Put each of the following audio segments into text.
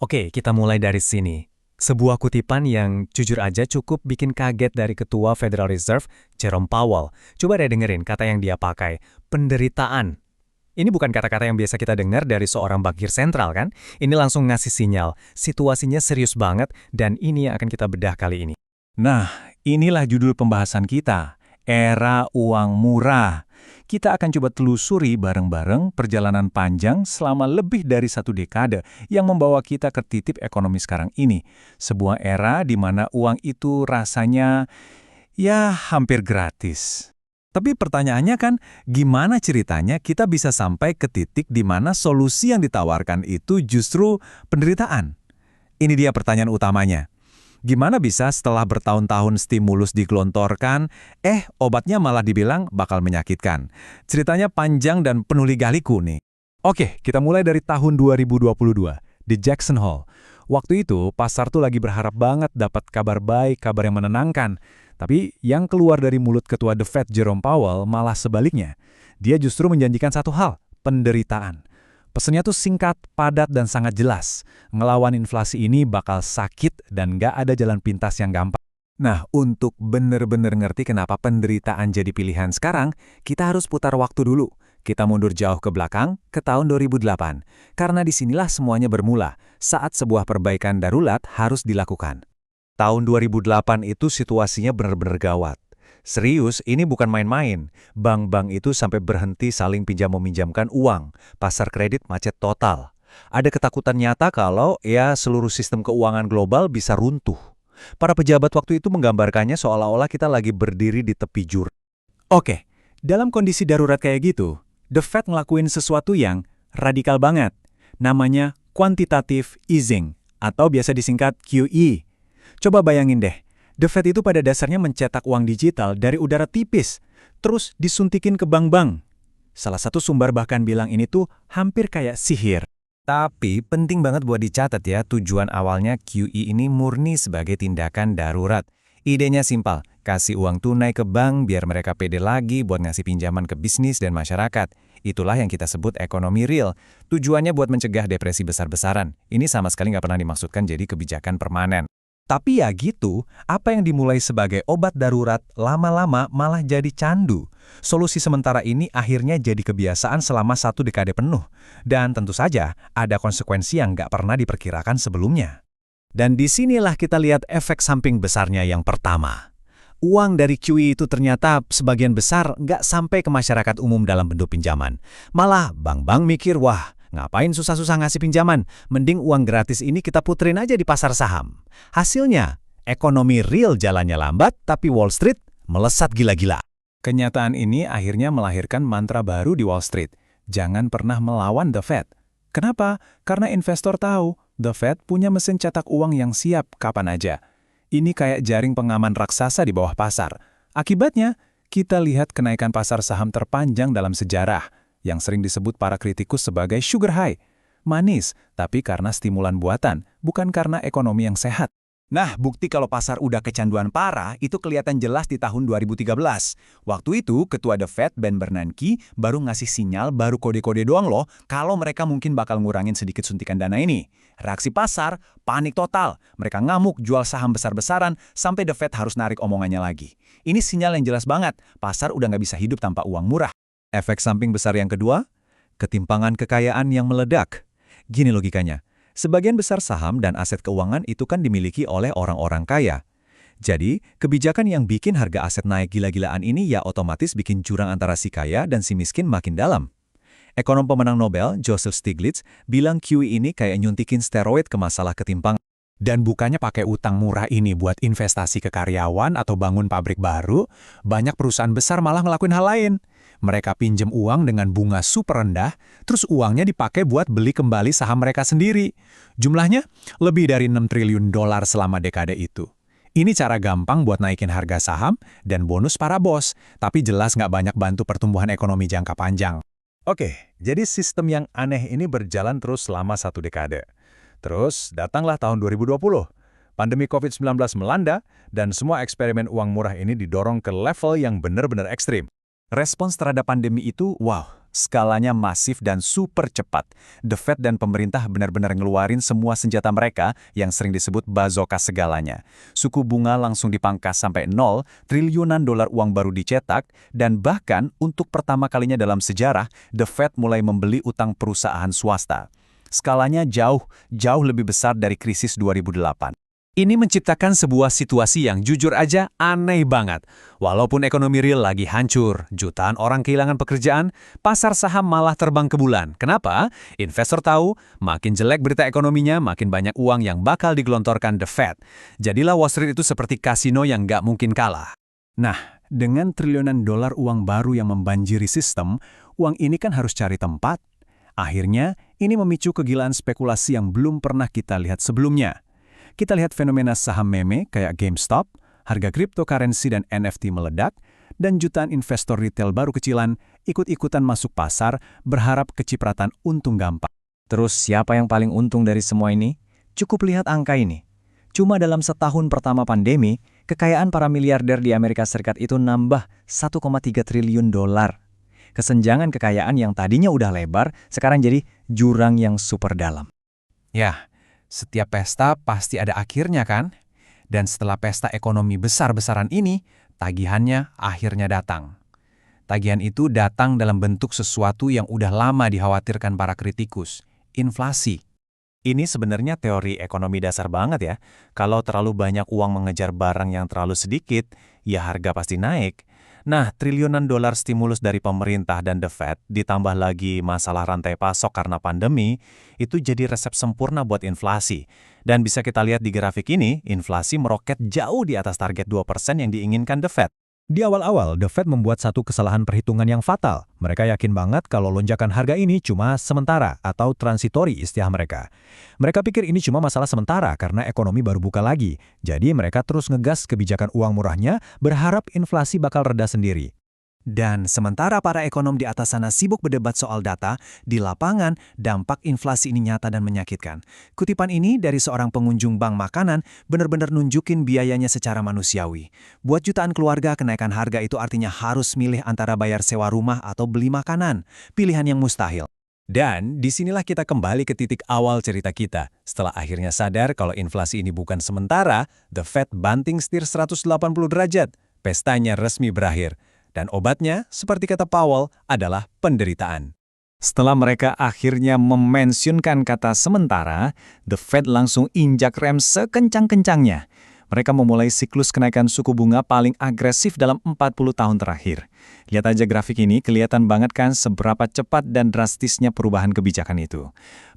Oke, kita mulai dari sini. Sebuah kutipan yang jujur aja cukup bikin kaget dari Ketua Federal Reserve, Jerome Powell. Coba deh dengerin kata yang dia pakai, penderitaan. Ini bukan kata-kata yang biasa kita dengar dari seorang bankir sentral kan? Ini langsung ngasih sinyal, situasinya serius banget dan ini yang akan kita bedah kali ini. Nah, inilah judul pembahasan kita, era uang murah. Kita akan coba telusuri bareng-bareng perjalanan panjang selama lebih dari 1 dekade yang membawa kita ke titik ekonomi sekarang ini. Sebuah era di mana uang itu rasanya, ya, hampir gratis. Tapi pertanyaannya kan, gimana ceritanya kita bisa sampai ke titik di mana solusi yang ditawarkan itu justru penderitaan? Ini dia pertanyaan utamanya. Gimana bisa setelah bertahun-tahun stimulus digelontorkan, obatnya malah dibilang bakal menyakitkan. Ceritanya panjang dan penuh lika-liku nih. Oke, kita mulai dari tahun 2022, di Jackson Hole. Waktu itu, pasar tuh lagi berharap banget dapat kabar baik, kabar yang menenangkan. Tapi yang keluar dari mulut Ketua The Fed Jerome Powell malah sebaliknya. Dia justru menjanjikan satu hal, penderitaan. Pesennya tuh singkat, padat, dan sangat jelas. Ngelawan inflasi ini bakal sakit dan nggak ada jalan pintas yang gampang. Nah, untuk bener-bener ngerti kenapa penderitaan jadi pilihan sekarang, kita harus putar waktu dulu. Kita mundur jauh ke belakang, ke tahun 2008. Karena disinilah semuanya bermula, saat sebuah perbaikan darurat harus dilakukan. Tahun 2008 itu situasinya benar-benar gawat. Serius, ini bukan main-main. Bank-bank itu sampai berhenti saling pinjam-meminjamkan uang. Pasar kredit macet total. Ada ketakutan nyata kalau seluruh sistem keuangan global bisa runtuh. Para pejabat waktu itu menggambarkannya seolah-olah kita lagi berdiri di tepi jurang. Oke, dalam kondisi darurat kayak gitu, The Fed ngelakuin sesuatu yang radikal banget. Namanya quantitative easing, atau biasa disingkat QE. Coba bayangin deh, The Fed itu pada dasarnya mencetak uang digital dari udara tipis, terus disuntikin ke bank-bank. Salah satu sumber bahkan bilang ini tuh hampir kayak sihir. Tapi penting banget buat dicatat ya, tujuan awalnya QE ini murni sebagai tindakan darurat. Idenya simpel, kasih uang tunai ke bank biar mereka pede lagi buat ngasih pinjaman ke bisnis dan masyarakat. Itulah yang kita sebut ekonomi real. Tujuannya buat mencegah depresi besar-besaran. Ini sama sekali nggak pernah dimaksudkan jadi kebijakan permanen. Tapi ya gitu, apa yang dimulai sebagai obat darurat lama-lama malah jadi candu. Solusi sementara ini akhirnya jadi kebiasaan selama 1 dekade penuh. Dan tentu saja ada konsekuensi yang nggak pernah diperkirakan sebelumnya. Dan disinilah kita lihat efek samping besarnya yang pertama. Uang dari QE itu ternyata sebagian besar nggak sampai ke masyarakat umum dalam bentuk pinjaman. Malah bank-bank mikir, wah, ngapain susah-susah ngasih pinjaman? Mending uang gratis ini kita puterin aja di pasar saham. Hasilnya, ekonomi real jalannya lambat, tapi Wall Street melesat gila-gila. Kenyataan ini akhirnya melahirkan mantra baru di Wall Street. Jangan pernah melawan The Fed. Kenapa? Karena investor tahu, The Fed punya mesin cetak uang yang siap kapan aja. Ini kayak jaring pengaman raksasa di bawah pasar. Akibatnya, kita lihat kenaikan pasar saham terpanjang dalam sejarah, yang sering disebut para kritikus sebagai sugar high. Manis, tapi karena stimulan buatan, bukan karena ekonomi yang sehat. Nah, bukti kalau pasar udah kecanduan parah itu kelihatan jelas di tahun 2013. Waktu itu, Ketua The Fed Ben Bernanke baru ngasih sinyal, baru kode-kode doang loh, kalau mereka mungkin bakal ngurangin sedikit suntikan dana ini. Reaksi pasar, panik total. Mereka ngamuk jual saham besar-besaran sampai The Fed harus narik omongannya lagi. Ini sinyal yang jelas banget, pasar udah nggak bisa hidup tanpa uang murah. Efek samping besar yang kedua, ketimpangan kekayaan yang meledak. Gini logikanya, sebagian besar saham dan aset keuangan itu kan dimiliki oleh orang-orang kaya. Jadi, kebijakan yang bikin harga aset naik gila-gilaan ini ya otomatis bikin jurang antara si kaya dan si miskin makin dalam. Ekonom pemenang Nobel, Joseph Stiglitz, bilang QE ini kayak nyuntikin steroid ke masalah ketimpangan. Dan bukannya pakai utang murah ini buat investasi ke karyawan atau bangun pabrik baru, banyak perusahaan besar malah ngelakuin hal lain. Mereka pinjem uang dengan bunga super rendah, terus uangnya dipakai buat beli kembali saham mereka sendiri. Jumlahnya lebih dari 6 triliun dolar selama dekade itu. Ini cara gampang buat naikin harga saham dan bonus para bos, tapi jelas nggak banyak bantu pertumbuhan ekonomi jangka panjang. Oke, jadi sistem yang aneh ini berjalan terus selama 1 dekade. Terus datanglah tahun 2020. Pandemi COVID-19 melanda dan semua eksperimen uang murah ini didorong ke level yang benar-benar ekstrim. Respons terhadap pandemi itu, wow, Skalanya masif dan super cepat. The Fed dan pemerintah benar-benar ngeluarin semua senjata mereka yang sering disebut bazooka segalanya. Suku bunga langsung dipangkas sampai 0, triliunan dolar uang baru dicetak, dan bahkan untuk pertama kalinya dalam sejarah, The Fed mulai membeli utang perusahaan swasta. Skalanya jauh lebih besar dari krisis 2008. Ini menciptakan sebuah situasi yang jujur aja aneh banget. Walaupun ekonomi real lagi hancur, jutaan orang kehilangan pekerjaan, pasar saham malah terbang ke bulan. Kenapa? Investor tahu, makin jelek berita ekonominya, makin banyak uang yang bakal digelontorkan The Fed. Jadilah Wall Street itu seperti kasino yang nggak mungkin kalah. Nah, dengan triliunan dolar uang baru yang membanjiri sistem, uang ini kan harus cari tempat. Akhirnya, ini memicu kegilaan spekulasi yang belum pernah kita lihat sebelumnya. Kita lihat fenomena saham meme kayak GameStop, harga cryptocurrency dan NFT meledak, dan jutaan investor retail baru kecilan ikut-ikutan masuk pasar berharap kecipratan untung gampang. Terus siapa yang paling untung dari semua ini? Cukup lihat angka ini. Cuma dalam setahun pertama pandemi, kekayaan para miliarder di Amerika Serikat itu nambah 1,3 triliun dolar. Kesenjangan kekayaan yang tadinya udah lebar, sekarang jadi jurang yang super dalam. Ya, setiap pesta pasti ada akhirnya kan? Dan setelah pesta ekonomi besar-besaran ini, tagihannya akhirnya datang. Tagihan itu datang dalam bentuk sesuatu yang udah lama dikhawatirkan para kritikus, inflasi. Ini sebenarnya teori ekonomi dasar banget ya. Kalau terlalu banyak uang mengejar barang yang terlalu sedikit, ya harga pasti naik. Nah, triliunan dolar stimulus dari pemerintah dan The Fed, ditambah lagi masalah rantai pasok karena pandemi, itu jadi resep sempurna buat inflasi. Dan bisa kita lihat di grafik ini, inflasi meroket jauh di atas target 2% yang diinginkan The Fed. Di awal-awal, The Fed membuat satu kesalahan perhitungan yang fatal. Mereka yakin banget kalau lonjakan harga ini cuma sementara atau transitori istilah mereka. Mereka pikir ini cuma masalah sementara karena ekonomi baru buka lagi. Jadi mereka terus ngegas kebijakan uang murahnya, berharap inflasi bakal reda sendiri. Dan sementara para ekonom di atas sana sibuk berdebat soal data, di lapangan dampak inflasi ini nyata dan menyakitkan. Kutipan ini dari seorang pengunjung bank makanan benar-benar nunjukin biayanya secara manusiawi. Buat jutaan keluarga, kenaikan harga itu artinya harus milih antara bayar sewa rumah atau beli makanan. Pilihan yang mustahil. Dan disinilah kita kembali ke titik awal cerita kita. Setelah akhirnya sadar kalau inflasi ini bukan sementara, The Fed banting setir 180 derajat. Pestanya resmi berakhir. Dan obatnya, seperti kata Powell, adalah penderitaan. Setelah mereka akhirnya memensiunkan kata sementara, The Fed langsung injak rem sekencang-kencangnya. Mereka memulai siklus kenaikan suku bunga paling agresif dalam 40 tahun terakhir. Lihat aja grafik ini, kelihatan banget kan seberapa cepat dan drastisnya perubahan kebijakan itu.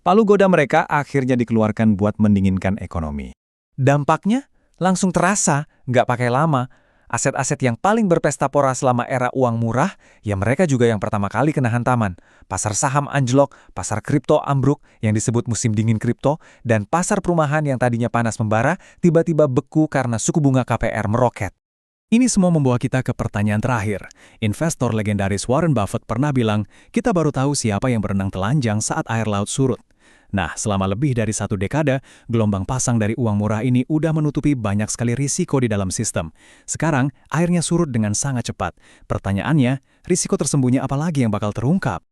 Palu goda mereka akhirnya dikeluarkan buat mendinginkan ekonomi. Dampaknya langsung terasa, nggak pakai lama. Aset-aset yang paling berpesta pora selama era uang murah, ya mereka juga yang pertama kali kena hantaman. Pasar saham anjlok, pasar kripto ambruk yang disebut musim dingin kripto, dan pasar perumahan yang tadinya panas membara, tiba-tiba beku karena suku bunga KPR meroket. Ini semua membawa kita ke pertanyaan terakhir. Investor legendaris Warren Buffett pernah bilang, kita baru tahu siapa yang berenang telanjang saat air laut surut. Nah, selama lebih dari 1 dekade, gelombang pasang dari uang murah ini udah menutupi banyak sekali risiko di dalam sistem. Sekarang, airnya surut dengan sangat cepat. Pertanyaannya, risiko tersembunyi apa lagi yang bakal terungkap?